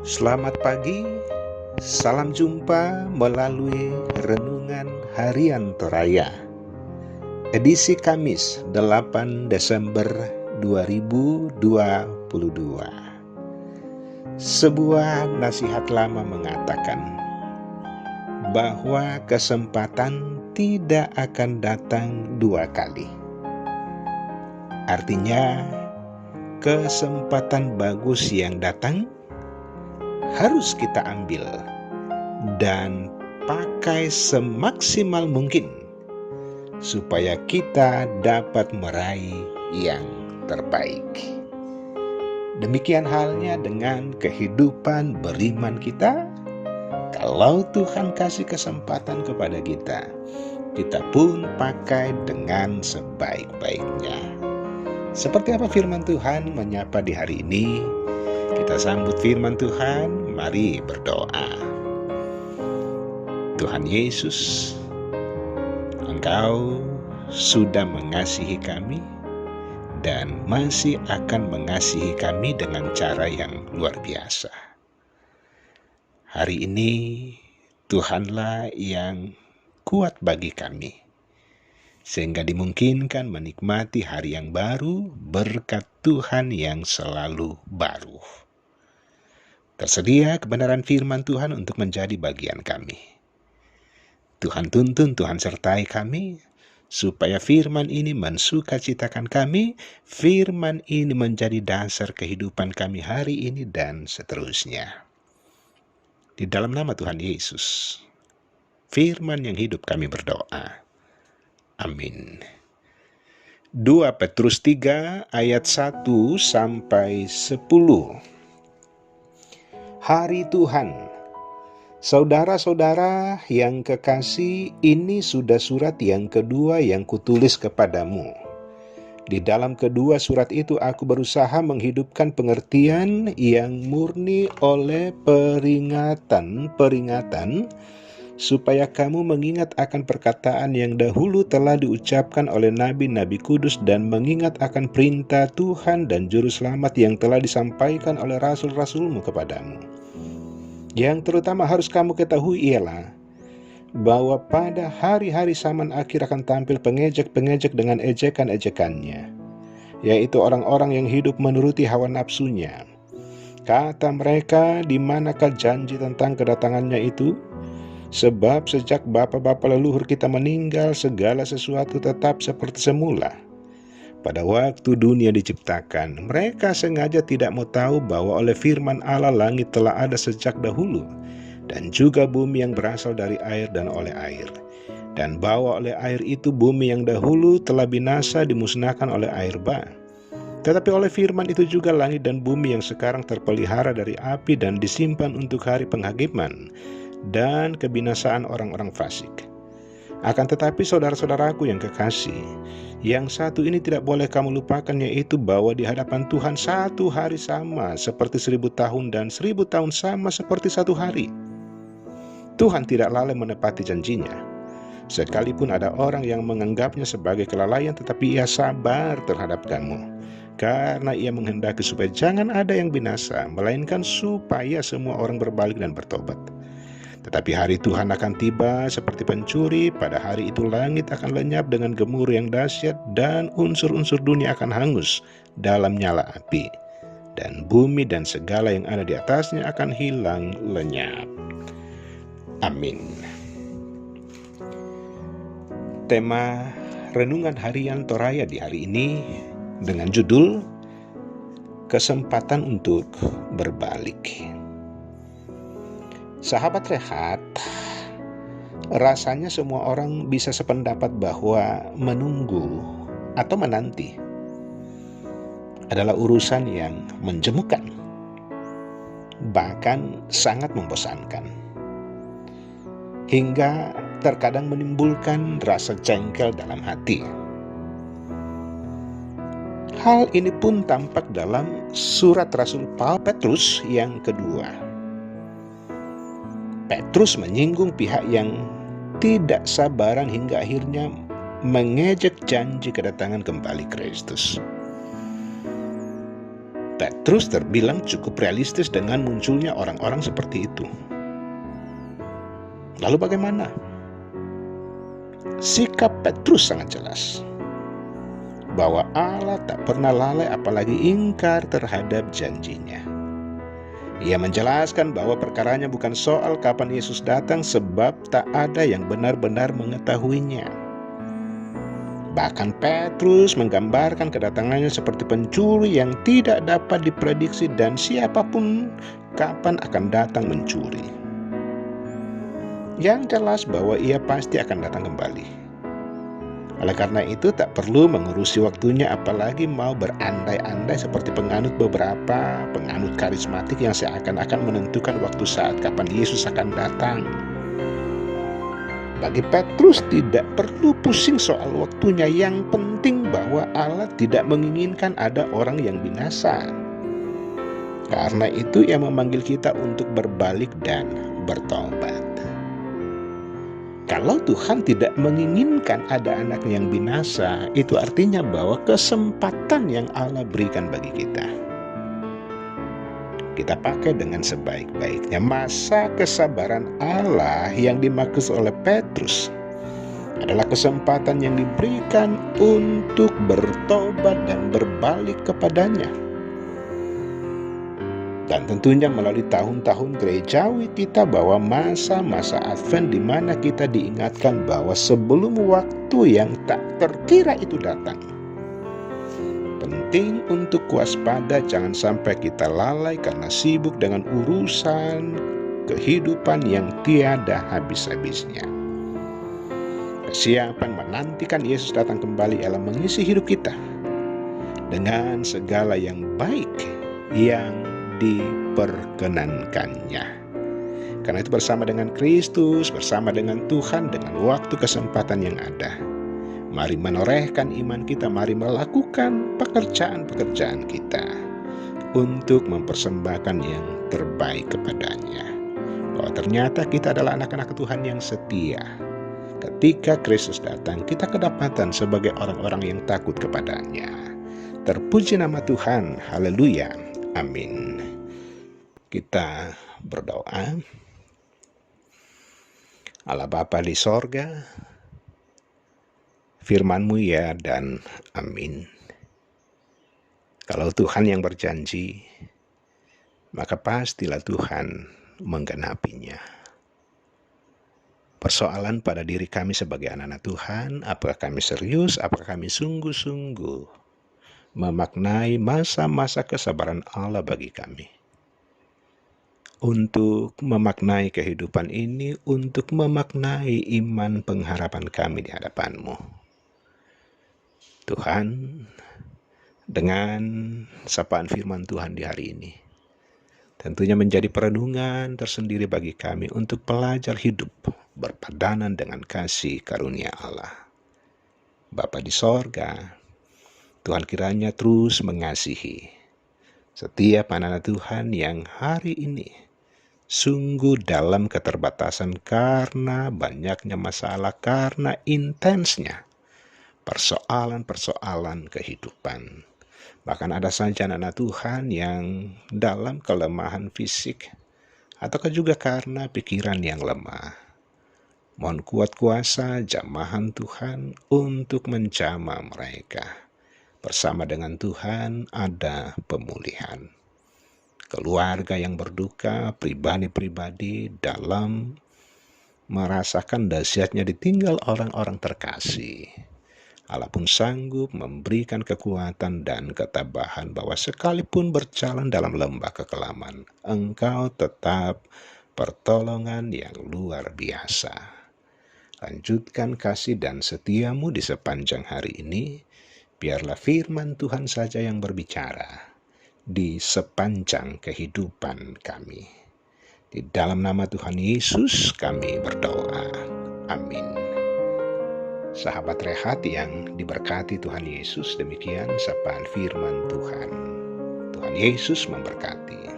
Selamat pagi, salam jumpa melalui Renungan Harian Toraya. Edisi Kamis 8 Desember 2022. Sebuah nasihat lama mengatakan bahwa kesempatan tidak akan datang dua kali. Artinya, kesempatan bagus yang datang harus kita ambil dan pakai semaksimal mungkin supaya kita dapat meraih yang terbaik. Demikian halnya dengan kehidupan beriman kita. Kalau Tuhan kasih kesempatan kepada kita, kita pun pakai dengan sebaik-baiknya. Seperti apa firman Tuhan menyapa di hari ini? Kita sambut firman Tuhan, mari berdoa. Tuhan Yesus, Engkau sudah mengasihi kami dan masih akan mengasihi kami dengan cara yang luar biasa. Hari ini Tuhanlah yang kuat bagi kami, sehingga dimungkinkan menikmati hari yang baru berkat Tuhan yang selalu baru. Tersedia kebenaran firman Tuhan untuk menjadi bagian kami. Tuhan tuntun, Tuhan sertai kami, supaya firman ini mensukacitakan kami, firman ini menjadi dasar kehidupan kami hari ini dan seterusnya. Di dalam nama Tuhan Yesus, firman yang hidup kami berdoa. Amin. 2 Petrus 3 ayat 1 sampai 10. Hari Tuhan. Saudara-saudara yang kekasih, ini sudah surat yang kedua yang kutulis kepadamu. Di dalam kedua surat itu aku berusaha menghidupkan pengertian yang murni oleh peringatan supaya kamu mengingat akan perkataan yang dahulu telah diucapkan oleh nabi-nabi kudus dan mengingat akan perintah Tuhan dan juru selamat yang telah disampaikan oleh rasul-rasulmu kepadamu. Yang terutama harus kamu ketahui ialah bahwa pada hari-hari zaman akhir akan tampil pengejek-pengejek dengan ejekan-ejekannya, yaitu orang-orang yang hidup menuruti hawa nafsunya. Kata mereka, di manakah janji tentang kedatangannya itu? Sebab sejak bapa-bapa leluhur kita meninggal, segala sesuatu tetap seperti semula. Pada waktu dunia diciptakan, mereka sengaja tidak mau tahu bahwa oleh firman Allah langit telah ada sejak dahulu, dan juga bumi yang berasal dari air dan oleh air. Dan bahwa oleh air itu bumi yang dahulu telah binasa dimusnahkan oleh air bah. Tetapi oleh firman itu juga langit dan bumi yang sekarang terpelihara dari api dan disimpan untuk hari penghakiman dan kebinasaan orang-orang fasik. Akan tetapi saudara-saudaraku yang kekasih, yang satu ini tidak boleh kamu lupakan, yaitu bahwa di hadapan Tuhan satu hari sama seperti 1000 tahun dan 1000 tahun sama seperti satu hari. Tuhan tidak lalai menepati janjinya. Sekalipun ada orang yang menganggapnya sebagai kelalaian, tetapi ia sabar terhadap kamu, karena ia menghendaki supaya jangan ada yang binasa, melainkan supaya semua orang berbalik dan bertobat. Tetapi hari Tuhan akan tiba seperti pencuri. Pada hari itu langit akan lenyap dengan gemuruh yang dahsyat, dan unsur-unsur dunia akan hangus dalam nyala api, dan bumi dan segala yang ada di atasnya akan hilang lenyap. Amin. Tema Renungan Harian Toraya di hari ini dengan judul Kesempatan untuk Berbalik. Sahabat rehat, rasanya semua orang bisa sependapat bahwa menunggu atau menanti adalah urusan yang menjemukan, bahkan sangat membosankan, hingga terkadang menimbulkan rasa jengkel dalam hati. Hal ini pun tampak dalam surat Rasul Petrus yang kedua. Petrus menyinggung pihak yang tidak sabaran hingga akhirnya mengejek janji kedatangan kembali Kristus. Petrus terbilang cukup realistis dengan munculnya orang-orang seperti itu. Lalu bagaimana? Sikap Petrus sangat jelas bahwa Allah tak pernah lalai apalagi ingkar terhadap janjinya. Ia menjelaskan bahwa perkaranya bukan soal kapan Yesus datang sebab tak ada yang benar-benar mengetahuinya. Bahkan Petrus menggambarkan kedatangannya seperti pencuri yang tidak dapat diprediksi dan siapapun kapan akan datang mencuri. Yang jelas bahwa ia pasti akan datang kembali. Oleh karena itu tak perlu mengurusi waktunya apalagi mau berandai-andai seperti beberapa penganut karismatik yang seakan-akan menentukan waktu saat kapan Yesus akan datang. Bagi Petrus tidak perlu pusing soal waktunya, yang penting bahwa Allah tidak menginginkan ada orang yang binasa. Karena itu ia memanggil kita untuk berbalik dan bertobat. Kalau Tuhan tidak menginginkan ada anak yang binasa, itu artinya bahwa kesempatan yang Allah berikan bagi kita pakai dengan sebaik-baiknya. Masa kesabaran Allah yang dimaksud oleh Petrus adalah kesempatan yang diberikan untuk bertobat dan berbalik kepadanya. Dan tentunya melalui tahun-tahun gerejawi kita bahwa masa-masa Advent di mana kita diingatkan bahwa sebelum waktu yang tak terkira itu datang, penting untuk waspada, jangan sampai kita lalai karena sibuk dengan urusan kehidupan yang tiada habis-habisnya. Kesiapan menantikan Yesus datang kembali ialah mengisi hidup kita dengan segala yang baik yang diperkenankannya. Karena itu bersama dengan Kristus, bersama dengan Tuhan, dengan waktu kesempatan yang ada, mari menorehkan iman kita, mari melakukan pekerjaan-pekerjaan kita untuk mempersembahkan yang terbaik kepadanya. Bahwa ternyata kita adalah anak-anak Tuhan yang setia. Ketika Kristus datang, kita kedapatan sebagai orang-orang yang takut kepadanya. Terpuji nama Tuhan, haleluya. Amin. Kita berdoa. Allah Bapa di sorga, firman-Mu ya dan amin. Kalau Tuhan yang berjanji, maka pastilah Tuhan menggenapinya. Persoalan pada diri kami sebagai anak-anak Tuhan, apakah kami serius, apakah kami sungguh-sungguh memaknai masa-masa kesabaran Allah bagi kami. Untuk memaknai kehidupan ini, untuk memaknai iman pengharapan kami di hadapan-Mu. Tuhan, dengan sapaan firman Tuhan di hari ini, tentunya menjadi perenungan tersendiri bagi kami untuk pelajar hidup berpadanan dengan kasih karunia Allah. Bapa di sorga, Tuhan kiranya terus mengasihi setiap anak-anak Tuhan yang hari ini sungguh dalam keterbatasan karena banyaknya masalah, karena intensnya persoalan-persoalan kehidupan. Bahkan ada saja anak-anak Tuhan yang dalam kelemahan fisik ataukah juga karena pikiran yang lemah. Mohon kuat kuasa jamahan Tuhan untuk menjamah mereka. Bersama dengan Tuhan ada pemulihan. Keluarga yang berduka, pribadi-pribadi dalam merasakan dahsyatnya ditinggal orang-orang terkasih. Allah pun sanggup memberikan kekuatan dan ketabahan bahwa sekalipun berjalan dalam lembah kekelaman, Engkau tetap pertolongan yang luar biasa. Lanjutkan kasih dan setia-Mu di sepanjang hari ini. Biarlah firman Tuhan saja yang berbicara di sepanjang kehidupan kami. Di dalam nama Tuhan Yesus kami berdoa. Amin. Sahabat Rehat yang diberkati Tuhan Yesus, demikian sapaan firman Tuhan. Tuhan Yesus memberkati.